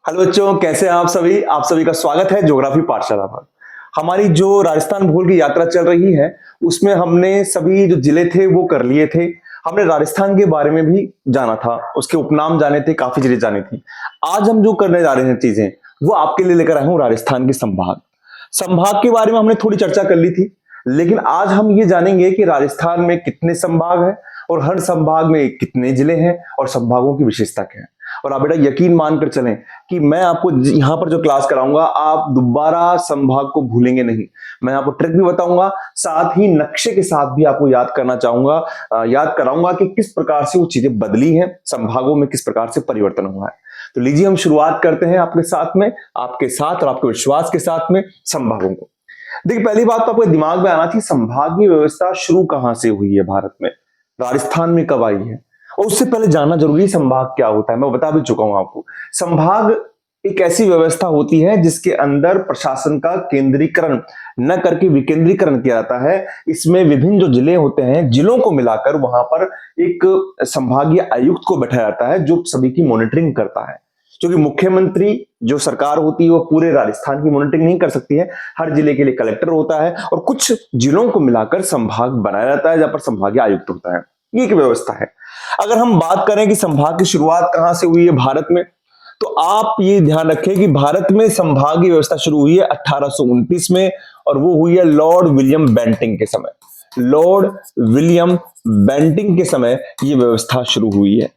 Hello बच्चों, कैसे हैं आप सभी का स्वागत है ज्योग्राफी पाठशाला पर। हमारी जो राजस्थान भूगोल की यात्रा चल रही है उसमें हमने सभी जो जिले थे वो कर लिए थे। हमने राजस्थान के बारे में भी जाना था, उसके उपनाम जाने थे, काफी चीजें जानी थी। आज हम जो करने जा रहे हैं चीजें वो आपके लिए लेकर आया हूं राजस्थान के संभाग। संभाग के बारे में हमने थोड़ी चर्चा कर ली थी, लेकिन आज हम ये जानेंगे कि राजस्थान में कितने संभाग हैं और हर संभाग में कितने जिले हैं और संभागों की विशेषता क्या है। और आप बेटा यकीन मानकर चलें कि मैं आपको यहाँ पर जो क्लास कराऊंगा आप दोबारा संभाग को भूलेंगे नहीं। मैं आपको ट्रिक भी बताऊंगा, साथ ही नक्शे के साथ भी आपको याद करना चाहूंगा, याद कराऊंगा कि किस प्रकार से वो चीजें बदली हैं, संभागों में किस प्रकार से परिवर्तन हुआ है। तो लीजिए हम शुरुआत करते हैं आपके साथ और आपके विश्वास के साथ में संभागों को। देखिए, पहली बात तो आपके दिमाग में आना थी, संभागीय व्यवस्था शुरू कहां से हुई है भारत में, राजस्थान में कब आई है। और उससे पहले जानना जरूरी, संभाग क्या होता है मैं बता भी चुका हूं आपको। संभाग एक ऐसी व्यवस्था होती है जिसके अंदर प्रशासन का केंद्रीकरण न करके विकेंद्रीकरण किया जाता है। इसमें विभिन्न जो जिले होते हैं, जिलों को मिलाकर वहां पर एक संभागीय आयुक्त को बैठाया जाता है जो सभी की मॉनिटरिंग करता है। क्योंकि मुख्यमंत्री जो सरकार होती है वो पूरे राजस्थान की मॉनिटरिंग नहीं कर सकती है, हर जिले के लिए कलेक्टर होता है और कुछ जिलों को मिलाकर संभाग बनाया जाता है जहां पर संभागीय आयुक्त होता है। ये एक व्यवस्था है। अगर हम बात करें कि संभाग की शुरुआत कहां से हुई है भारत में, तो आप ये ध्यान रखें कि भारत में संभागीय व्यवस्था शुरू हुई है 1829 में और वो हुई है लॉर्ड विलियम बेंटिंग के समय। लॉर्ड विलियम बेंटिंग के समय ये व्यवस्था शुरू हुई है।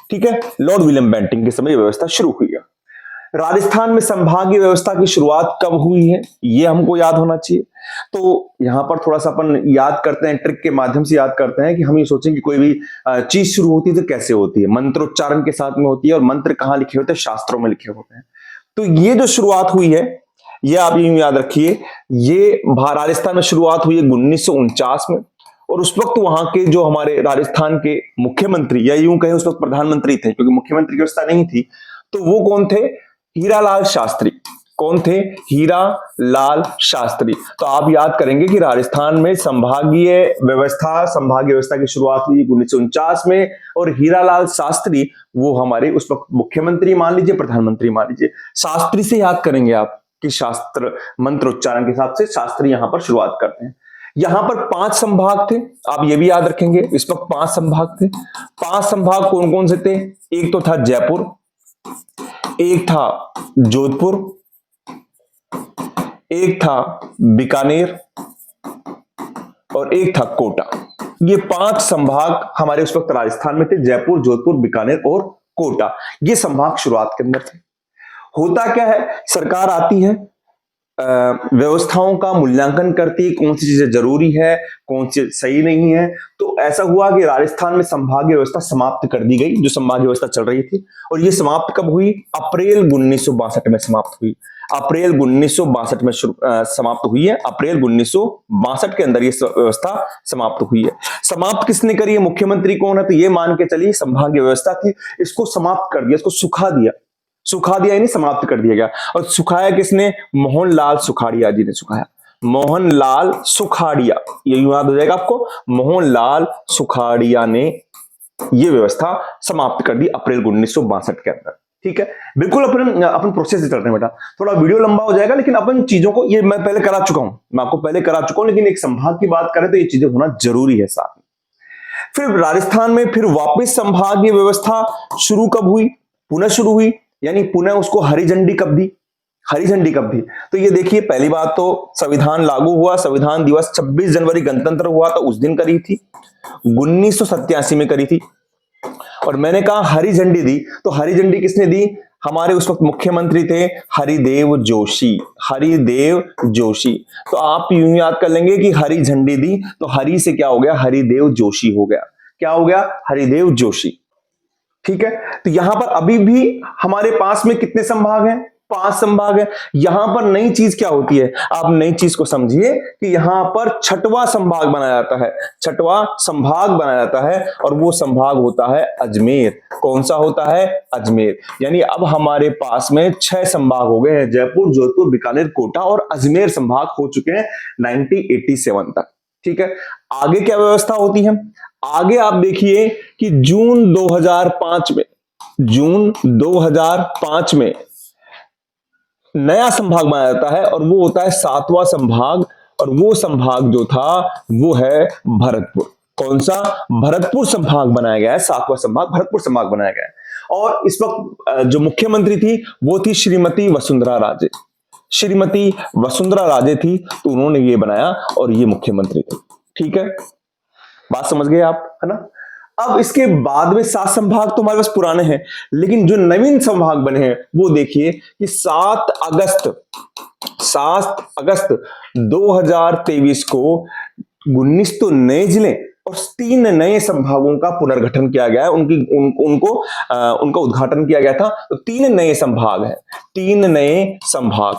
ठीक है, लॉर्ड विलियम बेंटिंग के समय ये व्यवस्था शुरू हुई है। राजस्थान में संभागीय व्यवस्था की शुरुआत कब हुई है ये हमको याद होना चाहिए। तो यहां पर थोड़ा सा अपन याद करते हैं, ट्रिक के माध्यम से याद करते हैं कि हम ये सोचें कि कोई भी चीज शुरू होती है तो कैसे होती है, मंत्रोच्चारण के साथ में होती है और मंत्र कहां लिखे होते हैं, शास्त्रों में लिखे होते हैं। तो ये जो शुरुआत हुई है ये आप यूं याद रखिए, ये राजस्थान में शुरुआत हुई है 1949 में। और उस वक्त वहां के जो हमारे राजस्थान के मुख्यमंत्री या यूं कहें उस वक्त प्रधानमंत्री थे, क्योंकि मुख्यमंत्री की व्यवस्था नहीं थी, तो वो कौन थे? हीरालाल शास्त्री। कौन थे? हीरा लाल शास्त्री। तो आप याद करेंगे कि राजस्थान में संभागीय व्यवस्था की शुरुआत हुई 1949 में और हीरालाल शास्त्री वो हमारे उस वक्त मुख्यमंत्री मान लीजिए, प्रधानमंत्री मान लीजिए। शास्त्री से याद करेंगे आप कि शास्त्र मंत्र उच्चारण के हिसाब से शास्त्री यहां पर शुरुआत करते हैं। यहां पर 5 संभाग थे, आप ये भी याद रखेंगे, इस वक्त 5 संभाग थे। 5 संभाग कौन कौन से थे? एक तो था जयपुर, एक था जोधपुर, एक था बीकानेर और एक था कोटा। ये 5 संभाग हमारे उस वक्त राजस्थान में थे, जयपुर, जोधपुर, बीकानेर और कोटा। ये संभाग शुरुआत के अंदर थे। होता क्या है, सरकार आती है, व्यवस्थाओं का मूल्यांकन करती है, कौन सी चीजें जरूरी है, कौन सी सही नहीं है। तो ऐसा हुआ कि राजस्थान में संभागीय व्यवस्था समाप्त कर दी गई, जो संभागीय व्यवस्था चल रही थी। और ये समाप्त कब हुई? अप्रैल 1962 में समाप्त हुई। अप्रैल 1962 में समाप्त हुई है। अप्रैल 1962 के अंदर ये व्यवस्था समाप्त हुई है। समाप्त किसने करी है? मुख्यमंत्री कौन है? तो ये मान के चलिए संभागीय व्यवस्था थी, इसको समाप्त कर दिया, इसको सुखा दिया। सुखा दिया यानी समाप्त कर दिया गया। और सुखाया किसने? मोहनलाल सुखाड़िया जी ने सुखाया। मोहनलाल सुखाड़िया, ये याद हो जाएगा आपको, मोहनलाल सुखाड़िया ने ये व्यवस्था समाप्त कर दी अप्रैल 1962 के अंदर। ठीक है, बिल्कुल अपन प्रोसेस चल रहे हैं बेटा, थोड़ा वीडियो लंबा हो जाएगा लेकिन अपन चीजों को, ये मैं पहले करा चुका हूं, मैं आपको पहले करा चुका हूं, लेकिन एक संभाग की बात करें तो ये चीजें होना जरूरी है साथ में। फिर राजस्थान में फिर वापस संभागीय व्यवस्था शुरू कब हुई? पुनः शुरू हुई, यानी पुनः उसको हरी झंडी कब दी? हरी झंडी कब दी? तो ये देखिए, पहली बात तो संविधान लागू हुआ, संविधान दिवस 26 जनवरी गणतंत्र हुआ तो उस दिन करी थी, 1987 में करी थी। और मैंने कहा हरी झंडी दी, तो हरी झंडी किसने दी? हमारे उस वक्त मुख्यमंत्री थे हरिदेव जोशी। हरिदेव जोशी। तो आप यूं याद कर लेंगे कि हरी झंडी दी तो हरी से क्या हो गया? हरिदेव जोशी हो गया। क्या हो गया? हरिदेव जोशी। ठीक है, तो यहां पर अभी भी हमारे पास में कितने संभाग हैं? 5 संभाग है। यहां पर नई चीज क्या होती है? आप नई चीज को समझिए कि यहां पर छठवां संभाग बनाया जाता है। छठवां संभाग बनाया जाता है और वो संभाग होता है अजमेर। कौन सा होता है? अजमेर। यानी अब हमारे पास में 6 संभाग हो गए हैं, जयपुर, जोधपुर, बीकानेर, कोटा और अजमेर संभाग हो चुके हैं 1987 तक। ठीक है, आगे क्या व्यवस्था होती है? आगे आप देखिए कि जून 2005 में नया संभाग बनाया जाता है और वो होता है 7वां संभाग। और वो संभाग जो था वो है भरतपुर। कौन सा? भरतपुर संभाग बनाया गया है, 7वां संभाग भरतपुर संभाग बनाया गया है। और इस वक्त जो मुख्यमंत्री थी वो थी श्रीमती वसुंधरा राजे। श्रीमती वसुंधरा राजे थी, तो उन्होंने ये बनाया और ये मुख्यमंत्री थे। ठीक है, बात समझ गए आप, है ना? अब इसके बाद में 7 संभाग तो हमारे पास पुराने हैं, लेकिन जो नवीन संभाग बने हैं वो देखिए कि 7 अगस्त 2023 को 19 तो नए जिले और 3 नए संभागों का पुनर्गठन किया गया है। उनका उद्घाटन किया गया था। तो 3 नए संभाग हैं, 3 नए संभाग।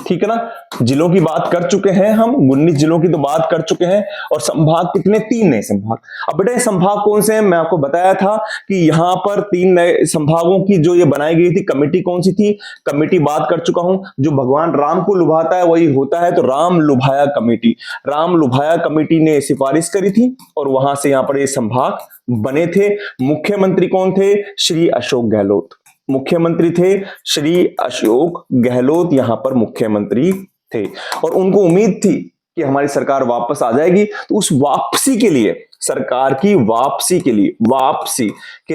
ठीक है ना? जिलों की बात कर चुके हैं हम, 19 जिलों की तो बात कर चुके हैं, और संभाग कितने? 3 नए संभाग। अब बेटा ये संभाग कौन से हैं? मैं आपको बताया था कि यहां पर 3 नए संभागों की जो ये बनाई गई थी कमेटी कौन सी थी? कमेटी बात कर चुका हूं। जो भगवान राम को लुभाता है वही होता है, तो राम लुभाया कमेटी। राम लुभाया कमेटी ने सिफारिश करी थी और वहां से यहां पर ये संभाग बने थे। मुख्यमंत्री कौन थे? श्री अशोक गहलोत। मुख्यमंत्री थे श्री अशोक गहलोत, यहां पर मुख्यमंत्री थे। और उनको उम्मीद थी कि हमारी सरकार वापस आ जाएगी, तो उस वापसी के लिए, सरकार की वापसी के लिए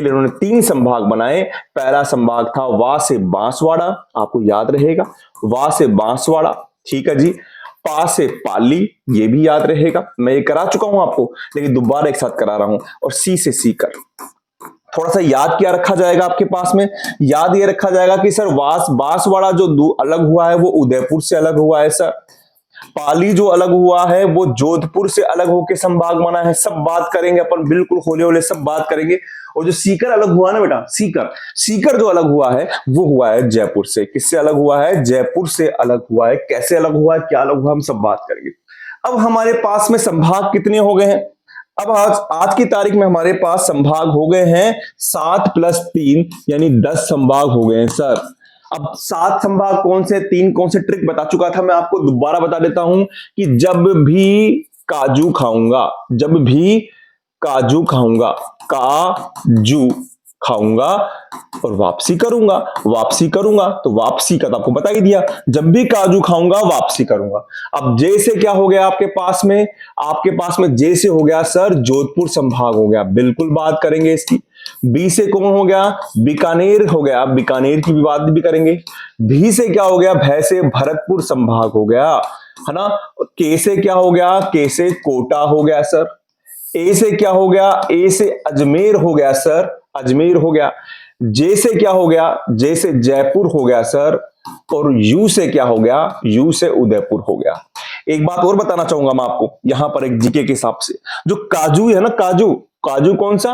उन्होंने 3 संभाग बनाए। पहला संभाग था वा से बांसवाड़ा, आपको याद रहेगा, वा से बांसवाड़ा। ठीक है जी। पा से पाली, ये भी याद रहेगा, मैं ये करा चुका हूं आपको, लेकिन दोबारा एक साथ करा रहा हूं। और सी से सीकर। थोड़ा सा याद क्या रखा जाएगा आपके पास में? याद ये रखा जाएगा कि सर बांसवाड़ा जो अलग हुआ है वो उदयपुर से अलग हुआ है सर। पाली जो अलग हुआ है वो जोधपुर से अलग होकर संभाग बना है। सब बात करेंगे अपन, बिल्कुल होले होले सब बात करेंगे। और जो सीकर अलग हुआ ना बेटा, सीकर जो अलग हुआ है वो हुआ है जयपुर से। किससे अलग हुआ है? जयपुर से अलग हुआ है। कैसे अलग हुआ है, क्या अलग हुआ, हम सब बात करेंगे। अब हमारे पास में संभाग कितने हो गए हैं? अब आज की तारीख में हमारे पास संभाग हो गए हैं 7 + 3 यानी 10 संभाग हो गए हैं सर। अब 7 संभाग कौन से, 3 कौन से, ट्रिक बता चुका था मैं आपको, दोबारा बता देता हूं कि जब भी काजू खाऊंगा, काजू खाऊंगा और वापसी करूंगा तो वापसी का तो आपको बता ही दिया, जब भी काजू खाऊंगा वापसी करूंगा। अब जे से क्या हो गया आपके पास में? जे से हो गया सर जोधपुर संभाग हो गया, बिल्कुल बात करेंगे इसकी। बी से कौन हो गया? बीकानेर हो गया, बीकानेर की भी बात भी करेंगे। भी से क्या हो गया? भै से भरतपुर संभाग हो गया, है ना। के से क्या हो गया? के से कोटा हो गया सर। ए से क्या हो गया? ए से अजमेर हो गया सर, अजमेर हो गया। जे से क्या हो गया? जे से जयपुर हो गया सर। और यू से क्या हो गया? यू से उदयपुर हो गया। एक बात और बताना चाहूंगा मैं आपको यहां पर, एक जीके के हिसाब से, जो काजू है ना, काजू कौन सा?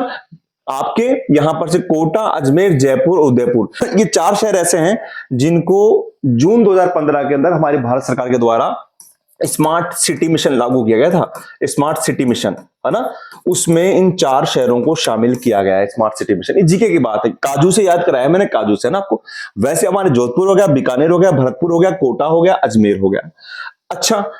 आपके यहां पर से कोटा, अजमेर, जयपुर, उदयपुर, ये 4 शहर ऐसे हैं जिनको जून 2015 के अंदर हमारी भारत सरकार के द्वारा स्मार्ट सिटी मिशन लागू किया गया था। स्मार्ट सिटी मिशन, है ना, उसमें इन 4 शहरों को शामिल किया गया है। स्मार्ट सिटी मिशन, ये जीके की बात है, काजू से याद कराया मैंने, काजू से ना आपको। वैसे हमारे जोधपुर हो गया, बीकानेर हो गया, भरतपुर हो गया, कोटा हो गया, अजमेर हो गया। अच्छा,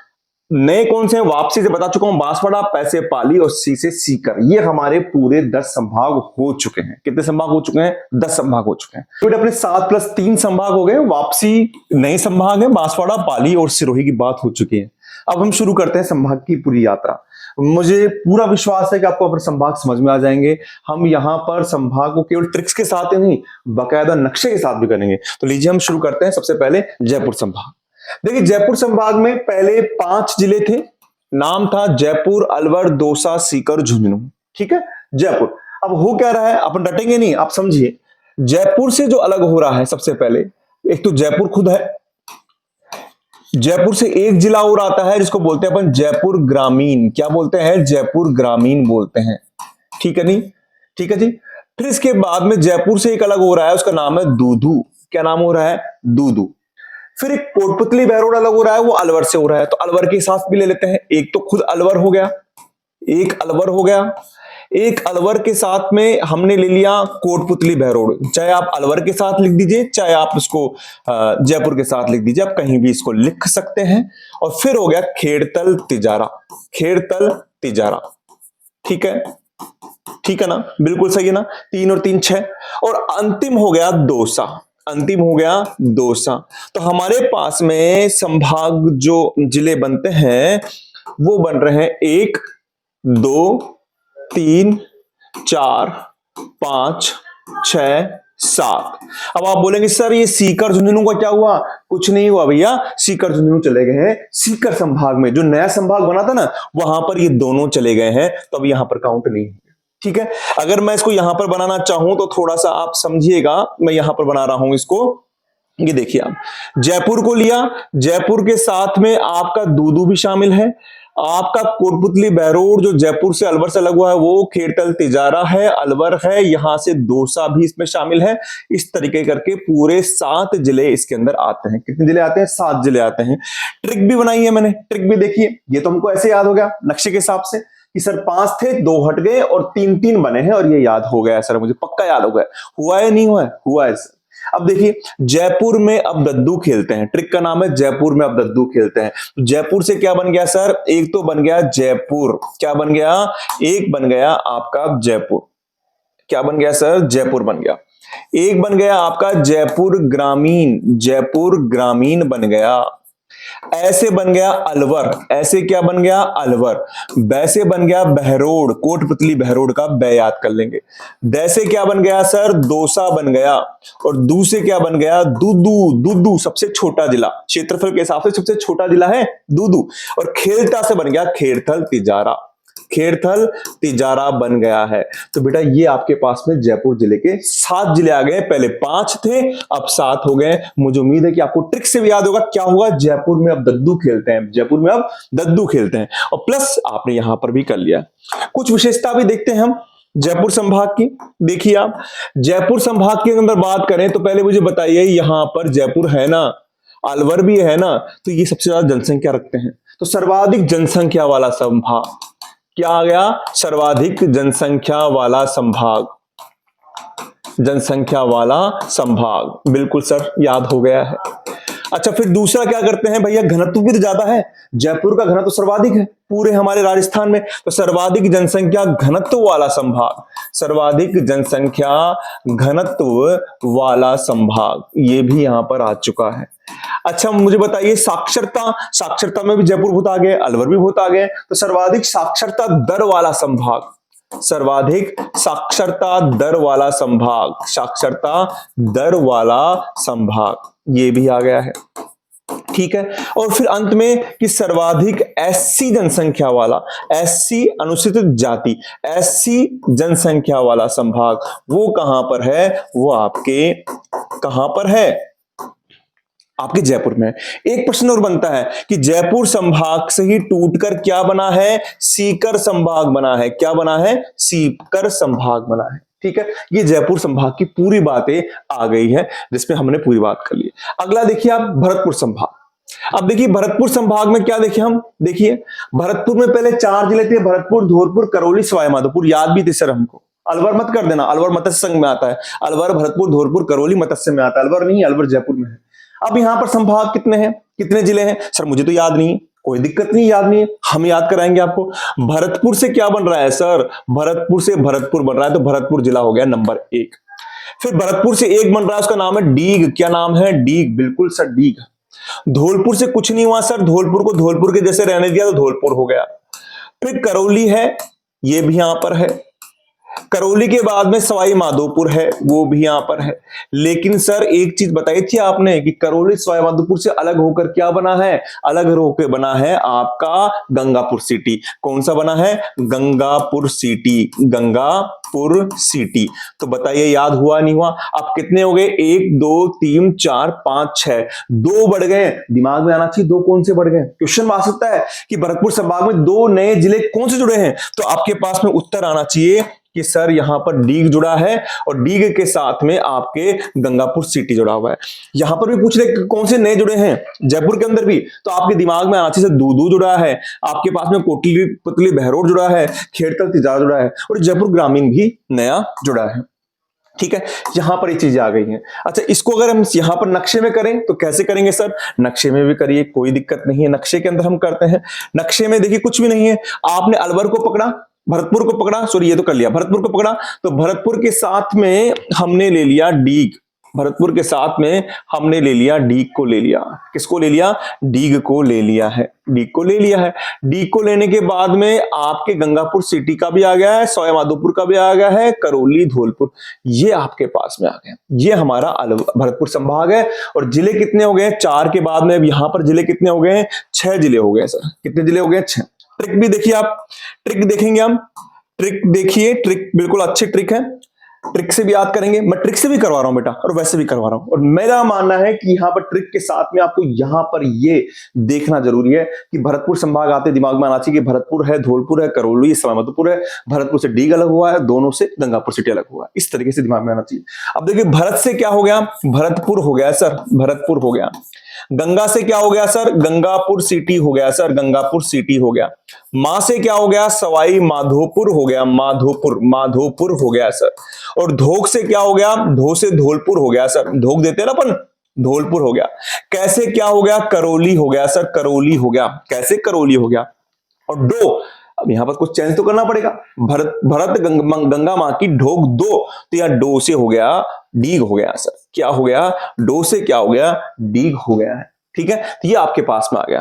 नए कौन से हैं? वापसी से बता चुका हूं, बांसवाड़ा, पैसे पाली और सी से सीकर। ये हमारे पूरे 10 संभाग हो चुके हैं। कितने संभाग हो चुके हैं? 10 संभाग हो चुके हैं। तो अपने 7 + 3 संभाग हो गए, वापसी नए संभाग है, बांसवाड़ा, पाली और सिरोही की बात हो चुकी है। अब हम शुरू करते हैं संभाग की पूरी यात्रा। मुझे पूरा विश्वास है कि आपको अपने संभाग समझ में आ जाएंगे। हम यहाँ पर संभाग को केवल ट्रिक्स के साथ ही नहीं, बाकायदा नक्शे के साथ भी करेंगे। तो लीजिए हम शुरू करते हैं। सबसे पहले जयपुर संभाग। देखिए, जयपुर संभाग में पहले 5 जिले थे। नाम था जयपुर, अलवर, दौसा, सीकर, झुंझुनू। ठीक है, जयपुर। अब हो क्या रहा है, अपन डटेंगे नहीं, आप समझिए। जयपुर से जो अलग हो रहा है, सबसे पहले एक तो जयपुर खुद है। जयपुर से एक जिला और आता है जिसको बोलते हैं अपन जयपुर ग्रामीण। क्या बोलते हैं? जयपुर ग्रामीण बोलते हैं। ठीक है नहीं? ठीक है जी। फिर इसके बाद में जयपुर से एक अलग हो रहा है, उसका नाम है दूदू। क्या नाम हो रहा है? दूदू। फिर एक कोटपुतली बहरोड अलग हो रहा है, वो अलवर से हो रहा है, तो अलवर के साथ भी ले लेते हैं। एक तो खुद अलवर हो गया, एक अलवर के साथ में हमने ले लिया कोटपुतली बहरोड। चाहे आप अलवर के साथ लिख दीजिए, चाहे आप इसको जयपुर के साथ लिख दीजिए, आप कहीं भी इसको लिख सकते हैं। और फिर हो गया खेड़तल तिजारा। ठीक है, ठीक है ना, बिल्कुल सही है ना। 3 और 3 6। और अंतिम हो गया दौसा। अंतिम हो गया दौसा। तो हमारे पास में संभाग जो जिले बनते हैं वो बन रहे हैं 1, 2, 3, 4, 5, 6, 7। अब आप बोलेंगे सर ये सीकर झुंझुनू का क्या हुआ? कुछ नहीं हुआ भैया, सीकर झुंझुनू चले गए हैं सीकर संभाग में। जो नया संभाग बना था ना वहां पर ये दोनों चले गए हैं, तो अब यहां पर काउंट नहीं है। ठीक है, अगर मैं इसको यहां पर बनाना चाहूं तो थोड़ा सा आप समझिएगा, मैं यहां पर बना रहा हूं इसको। ये देखिए आप जयपुर को लिया, जयपुर के साथ में आपका दूदू भी शामिल है, आपका कोटपुतली बहरोड जो जयपुर से अलवर से अलग हुआ है वो, खेड़तल तिजारा है, अलवर है, यहां से दौसा भी इसमें शामिल है। इस तरीके करके पूरे 7 जिले इसके अंदर आते हैं। कितने जिले आते हैं? 7 जिले आते हैं। ट्रिक भी बनाई है मैंने, ट्रिक भी देखिए। ये तो हमको ऐसे याद हो गया नक्शे के हिसाब से कि सर 5 थे, 2 हट गए और 3-3 बने हैं, और ये याद हो गया सर, मुझे पक्का याद हो गया। हुआ है नहीं हुआ है? हुआ है सर। अब देखिए जयपुर में अब दद्दू खेलते हैं, ट्रिक का नाम है जयपुर में अब दद्दू खेलते हैं। तो जयपुर से क्या बन गया सर? एक तो बन गया जयपुर, क्या बन गया? एक बन गया आपका जयपुर। क्या बन गया सर? जयपुर बन गया। एक बन गया आपका जयपुर ग्रामीण, जयपुर ग्रामीण बन गया। ऐसे बन गया अलवर, ऐसे क्या बन गया? अलवर। वैसे बन गया बहरोड, कोटपुतली बहरोड का बै याद कर लेंगे। दैसे क्या बन गया सर? दौसा बन गया। और दू से क्या बन गया? दूदू, दूदू सबसे छोटा जिला, क्षेत्रफल के हिसाब से सबसे छोटा जिला है दूदू। और खेलता से बन गया खेड़थल तिजारा, खेड़थल तिजारा बन गया है। तो बेटा ये आपके पास में जयपुर जिले के 7 जिले आ गए, पहले 5 थे अब 7 हो गए। मुझे उम्मीद है कि आपको ट्रिक से भी याद होगा क्या होगा? जयपुर में अब दद्दू खेलते हैं, जयपुर में अब दद्दू खेलते हैं। और प्लस आपने यहां पर भी कर लिया। कुछ विशेषता भी देखते हैं हम जयपुर संभाग की। देखिए आप जयपुर संभाग के अंदर बात करें तो पहले मुझे बताइए, यहां पर जयपुर है ना, अलवर भी है ना, तो ये सबसे ज्यादा जनसंख्या रखते हैं। तो सर्वाधिक जनसंख्या वाला संभाग क्या आ गया? सर्वाधिक जनसंख्या वाला संभाग, जनसंख्या वाला संभाग, बिल्कुल सर याद हो गया है। अच्छा फिर दूसरा क्या करते हैं भैया? घनत्व भी तो ज्यादा है, जयपुर का घनत्व सर्वाधिक है पूरे हमारे राजस्थान में, तो सर्वाधिक जनसंख्या घनत्व वाला संभाग, सर्वाधिक जनसंख्या घनत्व वाला संभाग, ये भी यहां पर आ चुका है। अच्छा मुझे बताइए साक्षरता, साक्षरता में भी जयपुर बहुत आगे, अलवर भी बहुत आगे, तो सर्वाधिक साक्षरता दर वाला संभाग, सर्वाधिक साक्षरता दर वाला संभाग, साक्षरता दर वाला संभाग, ये भी आ गया है। ठीक है, और फिर अंत में कि सर्वाधिक एससी जनसंख्या वाला, एससी अनुसूचित जाति, एससी जनसंख्या वाला संभाग, वो कहां पर है? वो आपके कहां पर है? आपके जयपुर में। एक प्रश्न और बनता है कि जयपुर संभाग से ही टूटकर क्या बना है? सीकर संभाग बना है। क्या बना है? सीकर संभाग बना है। ठीक है, ये जयपुर संभाग की पूरी बातें आ गई है जिसमें हमने पूरी बात कर ली। अगला देखिए आप भरतपुर संभाग। अब देखिए भरतपुर संभाग में क्या देखें हम? देखिए भरतपुर में पहले 4 जिले थे, भरतपुर, धौलपुर, करौली, सवाई माधोपुर। याद भी थे सर हमको, अलवर मत कर देना, अलवर मत्स्य संघ में आता है। अलवर, भरतपुर, धौलपुर, करौली मत्स्य में आता है, अलवर नहीं, अलवर जयपुर में है। अब यहां पर संभाग कितने हैं, कितने जिले हैं? सर मुझे तो याद नहीं, कोई दिक्कत नहीं, याद नहीं है, हम याद कराएंगे आपको। भरतपुर से क्या बन रहा है सर? भरतपुर से भरतपुर बन रहा है, तो भरतपुर जिला हो गया नंबर 1। फिर भरतपुर से एक बन रहा है, उसका नाम है डीग। क्या नाम है? डीग, बिल्कुल सर डीग। धौलपुर से कुछ नहीं हुआ सर, धौलपुर को धौलपुर के जैसे रहने दिया तो धौलपुर हो गया। फिर करौली है, ये भी यहां पर है। करौली के बाद में सवाई माधोपुर है, वो भी यहां पर है। लेकिन सर एक चीज बताई थी आपने कि करौली सवाई माधोपुर से अलग होकर क्या बना है? अलग होकर बना है आपका गंगापुर सिटी। कौन सा बना है? Gangapur city, Gangapur city. तो बताइए याद हुआ नहीं हुआ? अब कितने हो गए? 1 2 3 4 5 6, 2 बढ़ गए। दिमाग में आना चाहिए 2 कौन से बढ़ गए। क्वेश्चन आ सकता है कि भरतपुर संभाग में 2 नए जिले कौन से जुड़े हैं, तो आपके पास में उत्तर आना चाहिए कि सर यहां पर डीग जुड़ा है और डीग के साथ में आपके गंगापुर सिटी जुड़ा हुआ है। यहां पर भी पूछ रहे कौन से नए जुड़े हैं जयपुर के अंदर भी, तो आपके दिमाग में आना चाहिए दूदू जुड़ा है, आपके पास में कोटपुतली बहरोड जुड़ा है, खेड़तल तिजारा जुड़ा है, और जयपुर ग्रामीण भी नया जुड़ा है। ठीक है, यहां पर ये चीजें आ गई हैं। अच्छा इसको अगर हम यहां पर नक्शे में करें तो कैसे करेंगे सर? नक्शे में भी करिए, कोई दिक्कत नहीं है, नक्शे के अंदर हम करते हैं। नक्शे में देखिए कुछ भी नहीं है, आपने अलवर को पकड़ा, भरतपुर को पकड़ा, सॉरी ये तो कर लिया, भरतपुर को पकड़ा, तो भरतपुर के साथ में हमने ले लिया डीग। भरतपुर के साथ में हमने ले लिया डीग को ले लिया। किसको ले लिया? डीग को ले लिया है। डीग को ले लिया है। डीग को लेने के बाद में आपके गंगापुर सिटी का भी आ गया है, सवाई माधोपुर का भी आ गया है, करौली, धौलपुर, ये आपके पास में आ गए। ये हमारा भरतपुर संभाग है। और जिले कितने हो गए? 4 के बाद में अब यहां पर जिले कितने हो गए? 6 जिले हो गए सर। कितने जिले हो गए? 6। ट्रिक भी देखिए आप, ट्रिक देखेंगे हम, ट्रिक देखिए, ट्रिक बिल्कुल अच्छी ट्रिक है। ट्रिक से भी याद करेंगे, मैं ट्रिक से भी करवा रहा हूं बेटा और वैसे भी करवा रहा हूं। और मेरा मानना है कि यहां पर ट्रिक के साथ में आपको यहां पर ये देखना जरूरी है कि भरतपुर संभाग आते दिमाग में आना चाहिए कि भरतपुर है, धौलपुर है, करौली, सवाई माधोपुर है, भरतपुर से डीग अलग हुआ है, दोनों से गंगापुर सिटी अलग हुआ है, इस तरीके से दिमाग में आना चाहिए। अब देखिए भरत से क्या हो गया? भरतपुर हो गया सर, भरतपुर हो गया। गंगा से क्या हो गया सर? गंगापुर सिटी हो गया सर, गंगापुर सिटी हो गया। मां से क्या हो गया? सवाई माधोपुर हो गया, माधोपुर, माधोपुर हो गया सर। और धोक से क्या हो गया? धो से धौलपुर हो गया सर, धोक देते हैं ना अपन, धौलपुर हो गया। कैसे क्या हो गया? करौली हो गया सर, करौली हो गया। कैसे? करौली हो गया। और डो, अब यहां पर कुछ चेंज तो करना पड़ेगा। भरत गंगा मां की ढोक दो, तो यहां डो से हो गया डीग हो गया सर। क्या हो गया? डो से क्या हो गया? डीग हो गया है। ठीक है, तो ये आपके पास में आ गया।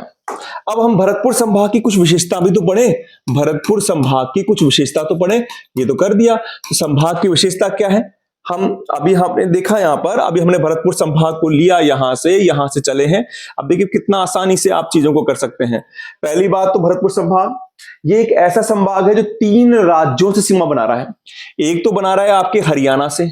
अब हम भरतपुर संभाग की कुछ विशेषता भी तो पढ़े। भरतपुर संभाग की कुछ विशेषता तो पढ़े, ये तो कर दिया। तो संभाग की विशेषता क्या है? हम अभी हमने देखा यहां पर, अभी हमने भरतपुर संभाग को लिया, यहां से चले हैं। अब देखिए कितना आसानी से आप चीजों को कर सकते हैं। पहली बात तो भरतपुर संभाग ये एक ऐसा संभाग है जो 3 राज्यों से सीमा बना रहा है। एक तो बना रहा है आपके हरियाणा से,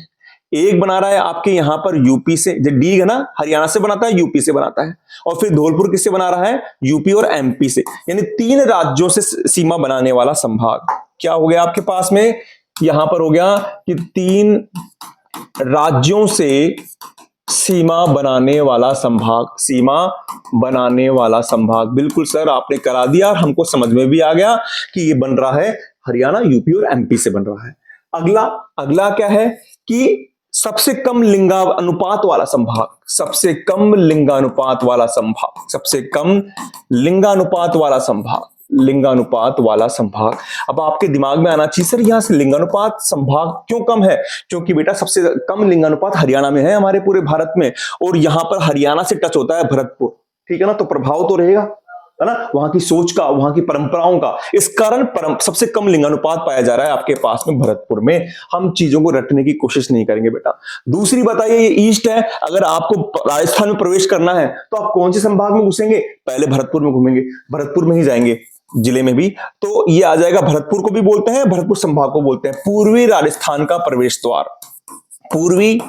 एक बना रहा है आपके यहां पर यूपी से, जो डीग है ना, हरियाणा से बनाता है, यूपी से बनाता है। और फिर धौलपुर किससे बना रहा है? यूपी और एमपी से। यानी 3 राज्यों से सीमा बनाने वाला संभाग क्या हो गया आपके पास में? यहां पर हो गया कि 3 राज्यों से सीमा बनाने वाला संभाग, सीमा बनाने वाला संभाग। बिल्कुल सर, आपने करा दिया और हमको समझ में भी आ गया कि ये बन रहा है हरियाणा, यूपी और एमपी से बन रहा है। अगला अगला क्या है कि सबसे कम लिंगानुपात वाला संभाग, सबसे कम लिंगानुपात वाला संभाग, सबसे कम लिंगानुपात वाला संभाग, लिंगानुपात वाला संभाग। अब आपके दिमाग में आना चाहिए सर यहां से लिंगानुपात संभाग क्यों कम है? क्योंकि बेटा सबसे कम लिंगानुपात हरियाणा में है, हमारे पूरे भारत में। और यहां पर हरियाणा से टच होता है भरतपुर, ठीक है ना, तो प्रभाव तो रहेगा, है ना, वहां की सोच का, वहां की परंपराओं का। इस कारण सबसे कम लिंगानुपात पाया जा रहा है आपके पास में भरतपुर में। हम चीजों को रटने की कोशिश नहीं करेंगे बेटा। दूसरी बताइए, ये ईस्ट है, अगर आपको राजस्थान में प्रवेश करना है तो आप कौन से संभाग में घुसेंगे? पहले भरतपुर में घूमेंगे, भरतपुर में ही जाएंगे जिले में भी, तो ये आ जाएगा। भरतपुर को भी बोलते हैं, भरतपुर संभाग को बोलते हैं पूर्वी राजस्थान का प्रवेश द्वार, पूर्वी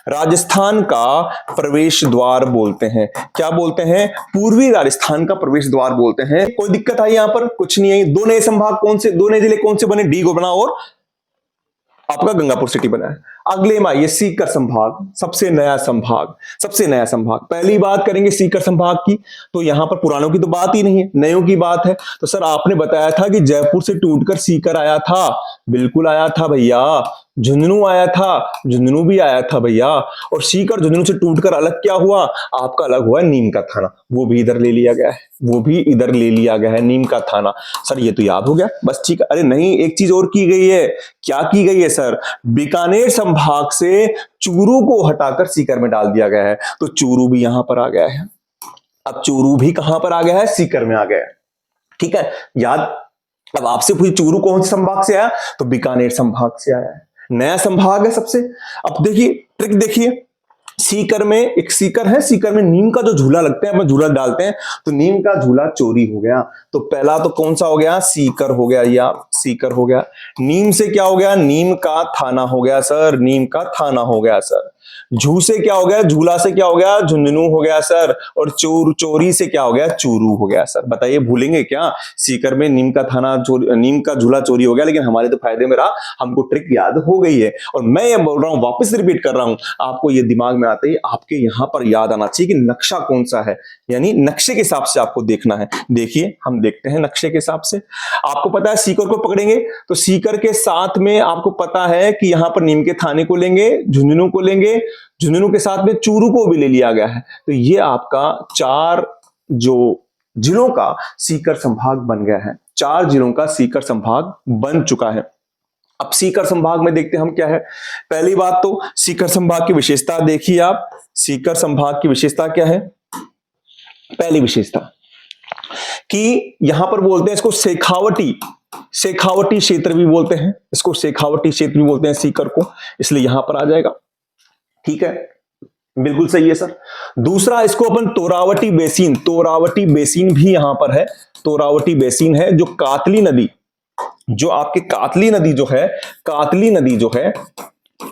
राजस्थान का प्रवेश द्वार बोलते हैं। क्या बोलते हैं? पूर्वी राजस्थान का प्रवेश द्वार बोलते हैं। कोई दिक्कत आई यहां पर? कुछ नहीं आई। 2 नए संभाग कौन से, 2 नए जिले कौन से बने? डीग बना और आपका गंगापुर सिटी बना है। अगले में आइए सीकर संभाग, सबसे नया संभाग, सबसे नया संभाग। पहली बात करेंगे सीकर संभाग की, तो यहां पर पुरानों की तो बात ही नहीं है, नयों की बात है। तो सर आपने बताया था कि जयपुर से टूटकर सीकर आया था, बिल्कुल आया था भैया। झुंझुनू आया था, झुंझुनू भी आया था भैया। और सीकर झुंझुनू से टूटकर अलग क्या हुआ? आपका अलग हुआ नीम का थाना, वो भी इधर ले लिया गया है, वो भी इधर ले लिया गया है, नीम का थाना। सर ये तो याद हो गया, बस ठीक है। अरे नहीं, एक चीज और की गई है। क्या की गई है सर? बीकानेर संभाग से चूरू को हटाकर सीकर में डाल दिया गया है, तो चूरू भी यहां पर आ गया है। अब चूरू भी कहां पर आ गया है? सीकर में आ गया है, ठीक है, याद। अब आपसे पूछे चूरू कौन से संभाग से आया? तो बीकानेर संभाग से आया है, नया संभाग है सबसे। अब देखिए ट्रिक देखिए, सीकर में एक सीकर है, सीकर में नीम का जो झूला लगता है, अपन झूला डालते हैं, तो नीम का झूला चोरी हो गया। तो पहला तो कौन सा हो गया? सीकर हो गया, या सीकर हो गया। नीम से क्या हो गया? नीम का थाना हो गया सर, नीम का थाना हो गया सर। झू से क्या हो गया? झूला से क्या हो गया? झुंझुनू हो गया सर। और चोरी से क्या हो गया? चूरू हो गया सर। बताइए भूलेंगे क्या? सीकर में नीम का थाना नीम का झूला चोरी हो गया, लेकिन हमारे तो फायदे में रहा, हमको ट्रिक याद हो गई है। और मैं ये बोल रहा हूं, वापस रिपीट कर रहा हूं, आपको ये दिमाग में आते ही आपके यहां पर याद आना चाहिए कि नक्शा कौन सा है, यानी नक्शे के हिसाब से आपको देखना है। देखिए हम देखते हैं नक्शे के हिसाब से। आपको पता है सीकर को पकड़ेंगे तो सीकर के साथ में आपको पता है कि यहां पर नीम के थाने को लेंगे, झुंझुनू को लेंगे, झुंझुनू के साथ में चूरू को भी ले लिया गया है। तो ये आपका 4 जो जिलों का सीकर संभाग बन गया है, 4 जिलों का सीकर संभाग बन चुका है। अब सीकर संभाग में देखते हैं हम क्या है। पहली बात तो सीकर संभाग की विशेषता देखिए आप, सीकर संभाग की विशेषता क्या है। पहली विशेषता कि यहां पर बोलते हैं इसको शेखावटी, शेखावटी क्षेत्र भी बोलते हैं, इसको शेखावटी क्षेत्र भी बोलते हैं सीकर को, इसलिए यहां पर आ जाएगा। ठीक है, बिल्कुल सही है सर। दूसरा इसको अपन तोरावटी बेसिन, तोरावटी बेसिन भी यहां पर है, तोरावटी बेसिन है जो कातली नदी, जो आपके कातली नदी जो है, कातली नदी जो है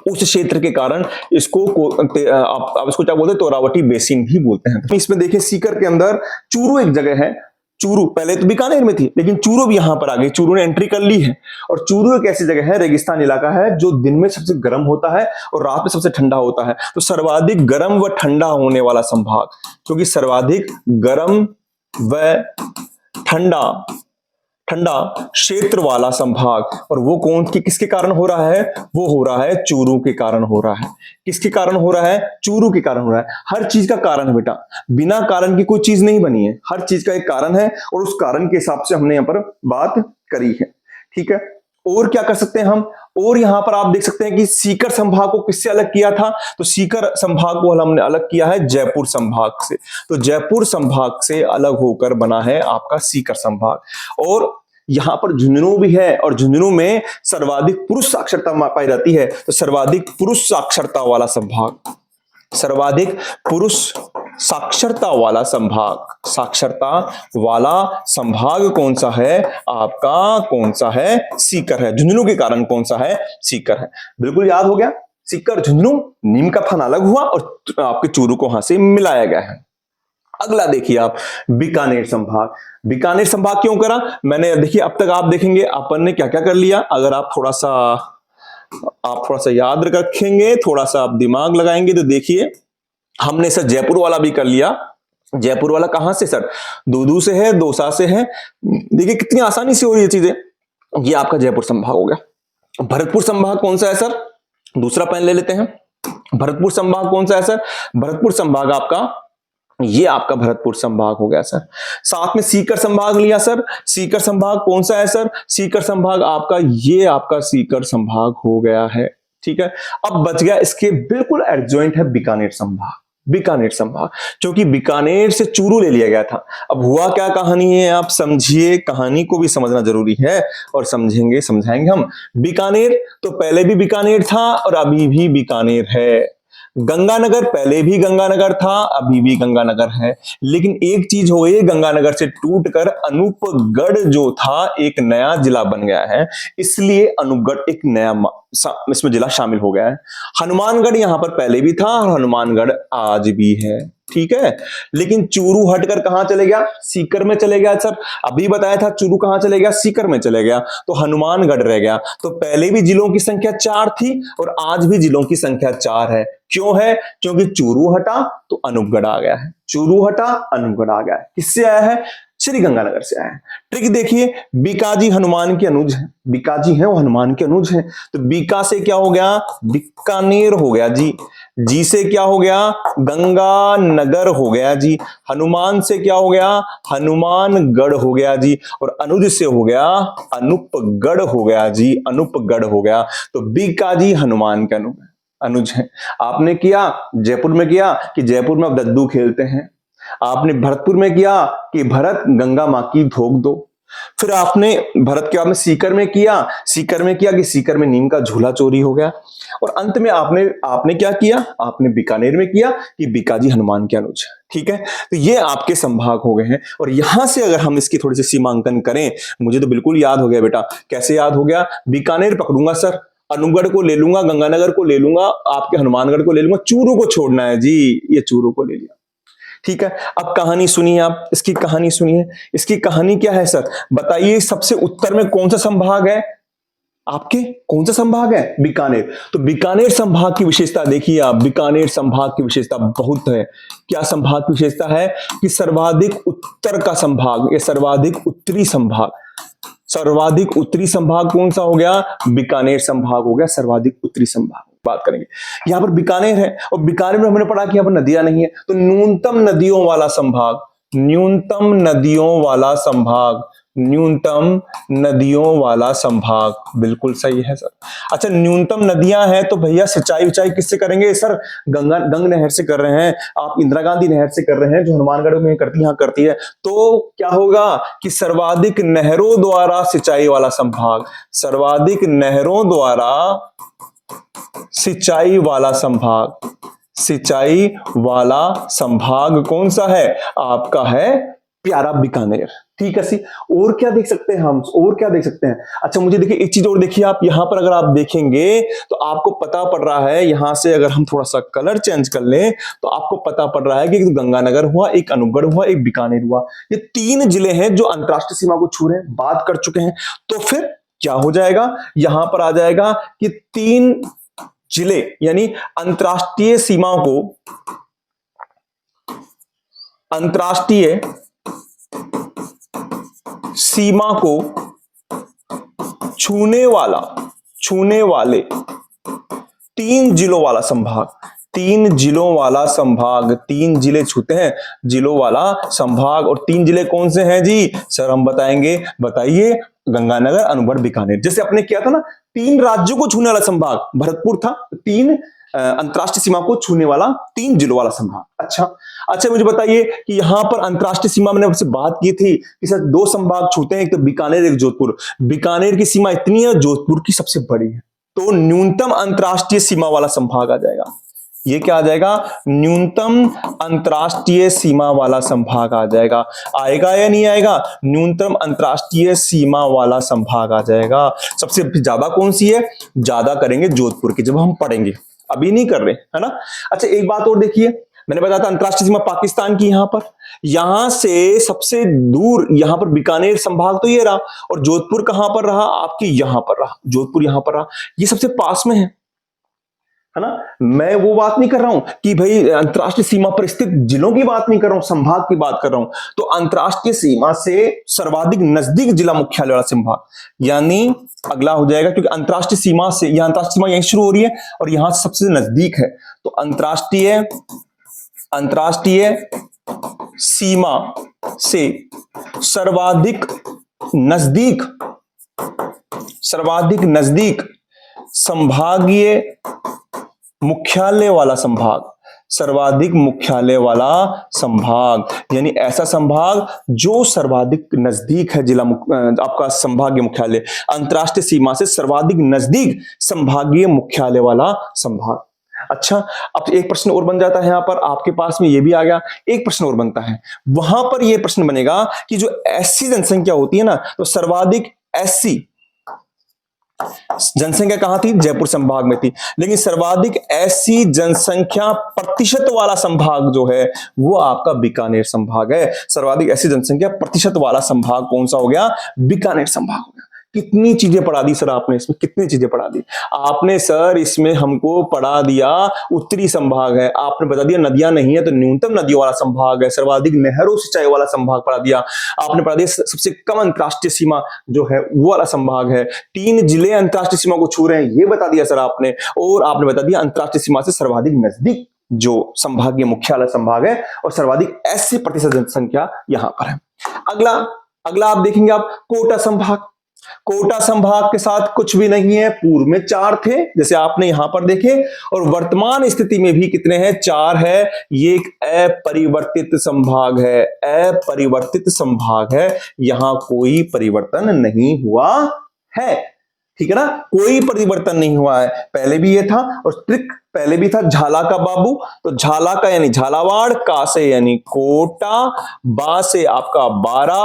उस क्षेत्र के कारण इसको आप इसको क्या बोलते हैं, तोरावटी बेसिन भी बोलते हैं। तो इसमें देखिए सीकर के अंदर चूरू एक जगह है, चूरू पहले तो बीकानेर में थी लेकिन चूरू भी यहां पर आ गई, चूरू ने एंट्री कर ली है। और चूरू एक ऐसी जगह है, रेगिस्तान इलाका है जो दिन में सबसे गर्म होता है और रात में सबसे ठंडा होता है। तो सर्वाधिक गर्म व ठंडा होने वाला संभाग, क्योंकि सर्वाधिक गर्म व ठंडा ठंडा क्षेत्र वाला संभाग, और वो कौन की किसके कारण हो रहा है, वो हो रहा है चूरू के कारण हो रहा है। किसके कारण हो रहा है, चूरू के कारण हो रहा है। हर चीज का कारण है बेटा, बिना कारण की कोई चीज नहीं बनी है, हर चीज का एक कारण है और उस कारण के हिसाब से हमने यहां पर बात करी है। ठीक है, और क्या कर सकते हैं हम, और यहां पर आप देख सकते हैं कि सीकर संभाग को किससे अलग किया था, तो सीकर संभाग को हमने अलग किया है जयपुर संभाग से। तो जयपुर संभाग से अलग होकर बना है आपका सीकर संभाग। और यहां पर झुंझुनू भी है, और झुंझुनू में सर्वाधिक पुरुष साक्षरता पाई जाती है, तो सर्वाधिक पुरुष साक्षरता वाला संभाग, सर्वाधिक पुरुष साक्षरता वाला संभाग, साक्षरता वाला संभाग कौन सा है आपका, कौन सा है, सीकर है। झुंझुनू के कारण कौन सा है, सीकर है। बिल्कुल याद हो गया, सीकर झुंझुनू, नीम का थाना अलग हुआ और आपके चूरू को वहां से मिलाया गया है। अगला देखिए आप, बीकानेर संभाग। बीकानेर संभाग क्यों करा मैंने, देखिए अब तक आप देखेंगे अपन ने क्या क्या कर लिया। अगर आप थोड़ा सा याद रखेंगे, थोड़ा सा आप दिमाग लगाएंगे तो देखिए हमने सर जयपुर वाला भी कर लिया। जयपुर वाला कहां से सर, दूदू से है, दौसा से है। देखिए कितनी आसानी से हो रही है चीजें। ये आपका जयपुर संभाग हो गया। भरतपुर संभाग कौन सा है सर, दूसरा पेन ले लेते हैं। भरतपुर संभाग कौन सा है सर, भरतपुर संभाग आपका, ये आपका भरतपुर संभाग हो गया सर। साथ में सीकर संभाग लिया सर, सीकर संभाग कौन सा है सर, सीकर संभाग आपका, ये आपका सीकर संभाग हो गया है। ठीक है, अब बच गया इसके बिल्कुल एडजॉइंट है बीकानेर संभाग, बीकानेर संभाग, क्योंकि बीकानेर से चूरू ले लिया गया था। अब हुआ क्या कहानी है आप समझिए, कहानी को भी समझना जरूरी है और समझाएंगे हम। बीकानेर तो पहले भी बीकानेर था और अभी भी बीकानेर है। गंगानगर पहले भी गंगानगर था, अभी भी गंगानगर है। लेकिन एक चीज हो गई, गंगानगर से टूटकर अनूपगढ़ जो था एक नया जिला बन गया है, इसलिए अनूपगढ़ एक नया इसमें जिला शामिल हो गया है। हनुमानगढ़ यहां पर पहले भी था और हनुमानगढ़ आज भी है। ठीक है, लेकिन चूरू हटकर कहां चले गया, सीकर में चले गया सर। अभी बताया था चूरू कहां चले गया, सीकर में चले गया, तो हनुमानगढ़ रह गया। तो पहले भी जिलों की संख्या 4 थी और आज भी जिलों की संख्या 4 है। क्यों है, क्योंकि चूरू हटा तो अनूपगढ़ आ गया है, चूरू हटा अनूपगढ़ आ गया है। किससे आया है, श्री गंगानगर से आया है। ट्रिक देखिए, बीकाजी हनुमान के अनुज है, बीकाजी है वो हनुमान के अनुज है, तो बीका से क्या हो गया, बीकानेर हो गया जी। जी से क्या हो गया, गंगानगर हो गया जी। हनुमान से क्या हो गया, हनुमानगढ़ हो गया जी। और अनुज से हो गया अनूपगढ़ हो गया जी, अनूपगढ़ हो गया। तो बीकाजी हनुमान के अनुज है। आपने किया जयपुर में किया कि जयपुर में अब दद्दू खेलते हैं। आपने भरतपुर में किया कि भरत गंगा मां की धोख दो। फिर आपने भरत के बाद में सीकर में किया कि सीकर में नीम का झूला चोरी हो गया। और अंत में आपने क्या किया, आपने बीकानेर में किया कि बीकाजी हनुमान के अनुज। ठीक है, तो ये आपके संभाग हो गए हैं। और यहां से अगर हम इसकी थोड़ी सी सीमांकन करें, मुझे तो बिल्कुल याद हो गया बेटा। कैसे याद हो गया, बीकानेर पकड़ूंगा सर, अनूपगढ़ को ले लूंगा, गंगानगर को ले लूंगा, आपके हनुमानगढ़ को ले लूंगा, चूरू को छोड़ना है जी, ये चूरू को ले लिया। ठीक है, अब कहानी सुनिए आप, इसकी कहानी सुनिए। इसकी कहानी क्या है सर, बताइए सबसे उत्तर में कौन सा संभाग है आपके, कौन सा संभाग है, बीकानेर। तो बीकानेर संभाग की विशेषता देखिए आप, बीकानेर संभाग की विशेषता बहुत है। क्या संभाग की विशेषता है कि सर्वाधिक उत्तर का संभाग, ये सर्वाधिक उत्तरी संभाग, सर्वाधिक उत्तरी संभाग कौन सा हो गया, बीकानेर संभाग हो गया, सर्वाधिक उत्तरी संभाग। बात करेंगे, यहां पर बीकानेर है और बीकानेर में हमने पढ़ा कि यहां पर नदियां नहीं है, तो न्यूनतम नदियों वाला संभाग, न्यूनतम नदियों वाला संभाग, न्यूनतम नदियों वाला संभाग। बिल्कुल सही है सर। अच्छा, न्यूनतम नदियां हैं तो भैया सिंचाई विचाई किससे करेंगे सर? गंग नहर से कर रहे हैं, आप इंदिरा गांधी नहर से कर रहे हैं जो हनुमानगढ़ में करती है, यहाँ करती है। तो क्या होगा कि सर्वाधिक नहरों द्वारा सिंचाई वाला संभाग, सर्वाधिक नहरों द्वारा सिंचाई वाला संभाग, सिंचाई वाला संभाग कौन सा है? आपका है प्यारा बीकानेर। ठीक है सी। और क्या देख सकते हैं हम? और क्या देख सकते हैं? अच्छा मुझे देखिए एक चीज और देखिए, आप यहां पर अगर आप देखेंगे तो आपको पता पड़ रहा है, यहां से अगर हम थोड़ा सा कलर चेंज कर लें तो आपको पता पड़ रहा है कि एक गंगानगर हुआ, एक अनूपगढ़ हुआ, एक बीकानेर हुआ। ये 3 जिले हैं जो अंतरराष्ट्रीय सीमा को छू रहे हैं, बात कर चुके हैं। तो फिर क्या हो जाएगा? यहां पर आ जाएगा कि 3 जिले यानी अंतरराष्ट्रीय सीमा को, अंतरराष्ट्रीय सीमा को छूने वाले 3 जिलों वाला संभाग, 3 जिलों वाला संभाग, 3 जिले छूते हैं जिलों वाला संभाग। और 3 जिले कौन से हैं जी? सर हम बताएंगे, बताइए। गंगानगर, अनूपगढ़, बीकानेर। जैसे अपने किया था ना, 3 राज्यों को छूने वाला संभाग भरतपुर था, 3 अंतरराष्ट्रीय सीमा को छूने वाला 3 जिलों वाला संभाग। अच्छा मुझे बताइए कि यहां पर अंतरराष्ट्रीय सीमा मैंने आपसे बात की थी कि सर 2 संभाग छूते हैं, एक तो बीकानेर, एक जोधपुर। बीकानेर की सीमा इतनी है, जोधपुर की सबसे बड़ी है, तो न्यूनतम अंतरराष्ट्रीय सीमा वाला संभाग आ जाएगा। ये क्या आ जाएगा? न्यूनतम अंतरराष्ट्रीय सीमा वाला संभाग आ जाएगा। आएगा या नहीं आएगा? न्यूनतम अंतरराष्ट्रीय सीमा वाला संभाग आ जाएगा। सबसे ज्यादा कौन सी है? ज्यादा करेंगे जोधपुर की, जब हम पढ़ेंगे, अभी नहीं कर रहे, है ना। अच्छा एक बात और देखिए, मैंने बताया था अंतरराष्ट्रीय सीमा पाकिस्तान की, यहां से सबसे दूर यहां पर बीकानेर संभाग तो ये रहा, और जोधपुर कहां पर रहा? आपकी यहां पर रहा, जोधपुर यहां पर रहा। ये सबसे पास में है ना। मैं वो बात नहीं कर रहा हूं कि भाई अंतरराष्ट्रीय सीमा पर स्थित जिलों की बात नहीं कर रहा हूं, संभाग की बात कर रहा हूं। तो अंतरराष्ट्रीय सीमा से सर्वाधिक नजदीक जिला मुख्यालय वाला संभाग, यानी अगला हो जाएगा, क्योंकि अंतरराष्ट्रीय सीमा से, यह अंतरराष्ट्रीय सीमा यहीं शुरू हो रही है और यहां से सबसे नजदीक है। तो अंतरराष्ट्रीय सीमा से सर्वाधिक नजदीक संभागीय मुख्यालय वाला संभाग, सर्वाधिक मुख्यालय वाला संभाग, यानी ऐसा संभाग जो सर्वाधिक नजदीक है जिला आपका संभागीय मुख्यालय, अंतरराष्ट्रीय सीमा से सर्वाधिक नजदीक संभागीय मुख्यालय वाला संभाग। अच्छा, अब एक प्रश्न और बन जाता है, यहां पर आपके पास में ये भी आ गया, एक प्रश्न और बनता है, वहां पर यह प्रश्न बनेगा कि जो एससी जनसंख्या होती है ना, तो सर्वाधिक एससी जनसंख्या कहां थी? जयपुर संभाग में थी। लेकिन सर्वाधिक एससी जनसंख्या प्रतिशत वाला संभाग जो है वो आपका बीकानेर संभाग है। सर्वाधिक एससी जनसंख्या प्रतिशत वाला संभाग कौन सा हो गया? बीकानेर संभाग हो गया। कितनी चीजें पढ़ा दी सर आपने इसमें, कितनी चीजें पढ़ा दी आपने सर इसमें। हमको पढ़ा दिया उत्तरी संभाग है, आपने बता दिया नदियां नहीं है तो न्यूनतम नदियों वाला संभाग है, सर्वाधिक नहरों सिंचाई वाला संभाग पढ़ा दिया आपने, पढ़ा दिया सबसे कम अंतरराष्ट्रीय सीमा जो है वो वाला संभाग है, 3 जिले अंतरराष्ट्रीय सीमा को छू रहे हैं ये बता दिया सर आपने, और आपने बता दिया अंतरराष्ट्रीय सीमा से सर्वाधिक नजदीक जो संभागीय मुख्यालय संभाग है और सर्वाधिक 80% जनसंख्या यहां पर है। अगला आप देखेंगे आप कोटा संभाग। कोटा संभाग के साथ कुछ भी नहीं है, पूर्व में 4 थे जैसे आपने यहां पर देखे, और वर्तमान स्थिति में भी कितने हैं? 4 है। ये एक अपरिवर्तित संभाग है, अपरिवर्तित संभाग है, यहां कोई परिवर्तन नहीं हुआ है, ठीक है ना, कोई परिवर्तन नहीं हुआ है। पहले भी ये था और ट्रिक पहले भी था, झाला का बाबू, तो झाला का यानी झालावाड़, का से यानी कोटा, बा से आपका बारा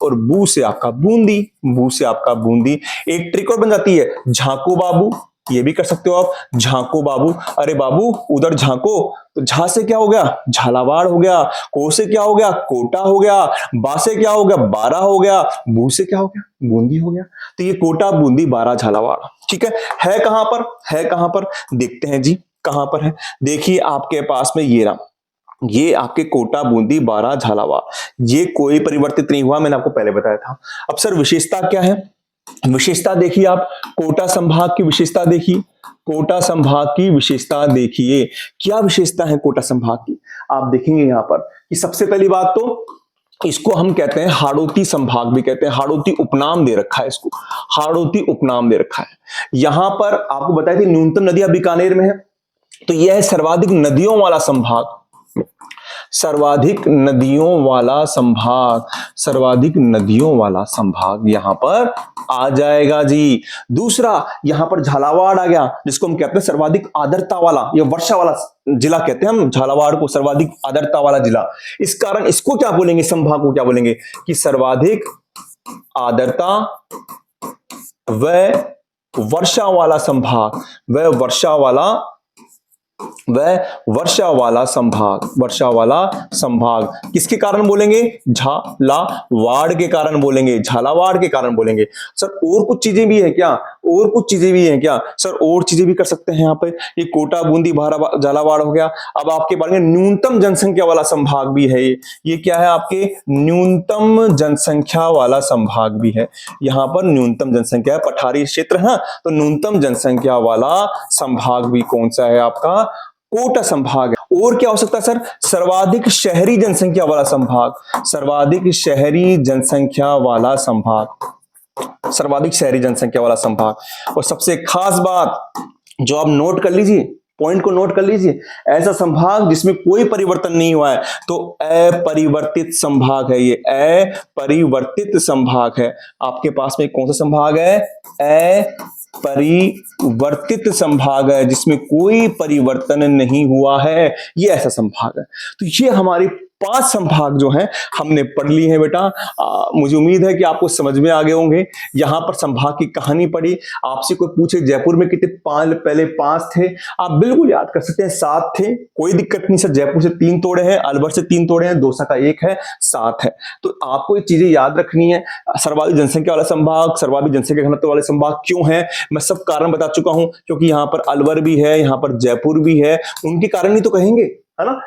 और बू से आपका बूंदी, बू से आपका बूंदी। एक ट्रिक और बन जाती है, झांको बाबू, ये भी कर सकते हो आप, झांको बाबू। अरे बाबू उधर झांको, तो झा से क्या हो गया? झालावाड़ हो गया, को से क्या हो गया? कोटा हो गया, बा से क्या हो गया? बारा हो गया, बू से क्या हो गया? बूंदी हो गया। तो ये कोटा, बूंदी, बारा, झालावाड़, ठीक है कहां पर? है कहां पर? देखते हैं जी कहां पर है। देखिए आपके पास में ये रहा, ये आपके कोटा, बूंदी, बारा, झालावाड़, ये कोई परिवर्तित नहीं हुआ, मैंने आपको पहले बताया था। अब सर विशेषता क्या है? विशेषता देखिए आप, कोटा संभाग की विशेषता देखिए, कोटा संभाग की विशेषता देखिए, क्या विशेषता है कोटा संभाग की? आप देखेंगे यहां पर कि सबसे पहली बात तो इसको हम कहते हैं हाड़ौती संभाग भी कहते हैं, हाड़ौती उपनाम दे रखा है इसको, हाड़ौती उपनाम दे रखा है। यहां पर आपको बताया थी न्यूनतम नदियां बीकानेर में है, तो यह है सर्वाधिक नदियों वाला संभाग, सर्वाधिक नदियों वाला संभाग, सर्वाधिक नदियों वाला संभाग यहां पर आ जाएगा जी। दूसरा यहां पर झालावाड़ आ गया, जिसको हम कहते हैं सर्वाधिक आर्द्रता वाला या वर्षा वाला जिला कहते हैं हम झालावाड़ को, सर्वाधिक आर्द्रता वाला जिला। इस कारण इसको क्या बोलेंगे, संभाग को क्या बोलेंगे कि सर्वाधिक आर्द्रता व वर्षा वाला संभाग, वर्षा वाला संभाग, वर्षा वाला संभाग किसके कारण बोलेंगे, झालावाड़ के कारण बोलेंगे, झालावाड़ के कारण बोलेंगे। सर और कुछ चीजें भी है क्या, और कुछ चीजें भी हैं क्या सर, और चीजें भी कर सकते हैं यहाँ पे। ये कोटा, बूंदी, झालावाड़ हो गया। अब आपके बारे में न्यूनतम जनसंख्या वाला संभाग भी है, ये क्या है आपके न्यूनतम जनसंख्या वाला संभाग भी है। यहाँ पर न्यूनतम जनसंख्या है, पठारी क्षेत्र है, तो न्यूनतम जनसंख्या वाला संभाग भी कौन सा है आपका, कोटा संभाग है। और क्या हो सकता है सर, सर्वाधिक शहरी जनसंख्या वाला संभाग, सर्वाधिक शहरी जनसंख्या वाला संभाग, सर्वाधिक शहरी जनसंख्या वाला संभाग। और सबसे खास बात जो आप नोट कर लीजिए, पॉइंट को नोट कर लीजिए, ऐसा संभाग जिसमें कोई परिवर्तन नहीं हुआ है तो अपरिवर्तित संभाग है, ये अपरिवर्तित संभाग है। आपके पास में कौन सा संभाग है, अपरिवर्तित संभाग है, जिसमें कोई परिवर्तन नहीं हुआ है, ये ऐसा संभाग है। तो ये हमारी 5 संभाग जो हैं हमने पढ़ लिए हैं बेटा। मुझे उम्मीद है कि आपको समझ में आ गए होंगे। यहां पर संभाग की कहानी पढ़ी, आपसे कोई पूछे जयपुर में कितने पहले 5 थे, आप बिल्कुल याद कर सकते हैं, 7 थे, कोई दिक्कत नहीं सर। जयपुर से 3 तोड़े हैं, अलवर से 3 तोड़े हैं, दौसा का 1 है, 7 है। तो आपको ये चीजें याद रखनी है। सर्वाधिक जनसंख्या वाला संभाग, सर्वाधिक जनसंख्या घनत्व वाले संभाग क्यों है, मैं सब कारण बता चुका हूं, क्योंकि यहां पर अलवर भी है, यहां पर जयपुर भी है, उनके कारण ही तो कहेंगे, है ना।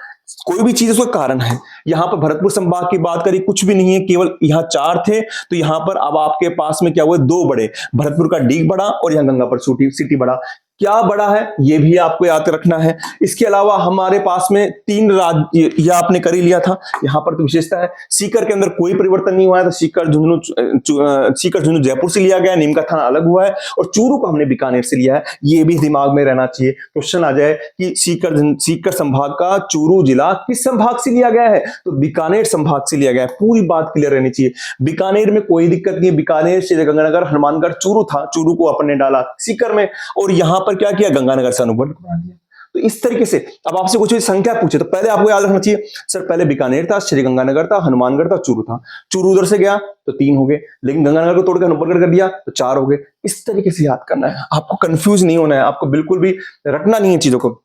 कोई भी चीज उसका कारण है। यहां पर भरतपुर संभाग की बात करी, कुछ भी नहीं है, केवल यहां 4 थे, तो यहां पर अब आपके पास में क्या हुआ, 2 बड़े, भरतपुर का डीग बड़ा और यहां गंगापुर सिटी बड़ा। क्या बड़ा है ये भी आपको याद रखना है। इसके अलावा हमारे पास में 3 राज्य, यह आपने कर ही लिया था। यहां पर तो विशेषता है, सीकर के अंदर कोई परिवर्तन नहीं हुआ है, तो सीकर झुंझुनू जयपुर से लिया गया, नीम का थाना अलग हुआ है, और चूरू को हमने बीकानेर से लिया है। ये भी दिमाग में रहना चाहिए, क्वेश्चन आ जाए कि सीकर संभाग का चूरू जिला किस संभाग से लिया गया है, तो बीकानेर संभाग से लिया गया है। पूरी बात क्लियर रहनी चाहिए। बीकानेर में कोई दिक्कत नहीं है, बीकानेर से गंगानगर, हनुमानगढ़, चूरू था, चूरू को अपन ने डाला सीकर में, और यहां पर क्या किया, गंगानगर से अनुबंध बना दिया। तो इस तरीके से अब आपसे कुछ संख्या पूछे तो पहले आपको याद रखना चाहिए, सर पहले बीकानेर था, श्रीगंगानगर था, हनुमानगढ़ था, चूरू था। चूरू उधर से गया तो 3 हो गए, लेकिन गंगानगर को तोड़कर हनुमानगढ़ कर दिया तो 4 हो गए। इस तरीके से याद करना है, आपको कंफ्यूज नहीं होना है, आपको बिल्कुल भी रटना नहीं है चीजों को।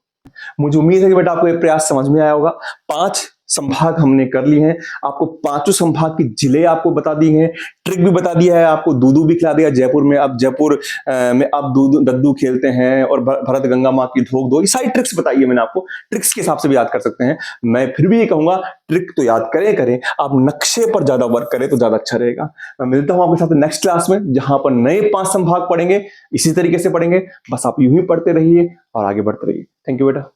मुझे उम्मीद है कि बेटा आपको ये प्रयास समझ में आया होगा। 5 संभाग हमने कर लिए हैं, आपको 5 संभाग की जिले आपको बता दी हैं, ट्रिक भी बता दिया है, आपको दूधू भी खिला दिया। जयपुर में अब जयपुर में अब दूध दद्दू खेलते हैं, और भरत गंगा माँ की धोख दो, ये सारी ट्रिक्स बताई है मैंने आपको, ट्रिक्स के हिसाब से भी याद कर सकते हैं। मैं फिर भी ये कहूंगा ट्रिक तो याद करें, आप नक्शे पर ज्यादा वर्क करें तो ज्यादा अच्छा रहेगा। मैं मिलता हूं आपके साथ नेक्स्ट क्लास में, जहां पर नए 5 संभाग पढ़ेंगे, इसी तरीके से पढ़ेंगे। बस आप यूं ही पढ़ते रहिए और आगे बढ़ते रहिए। थैंक यू बेटा।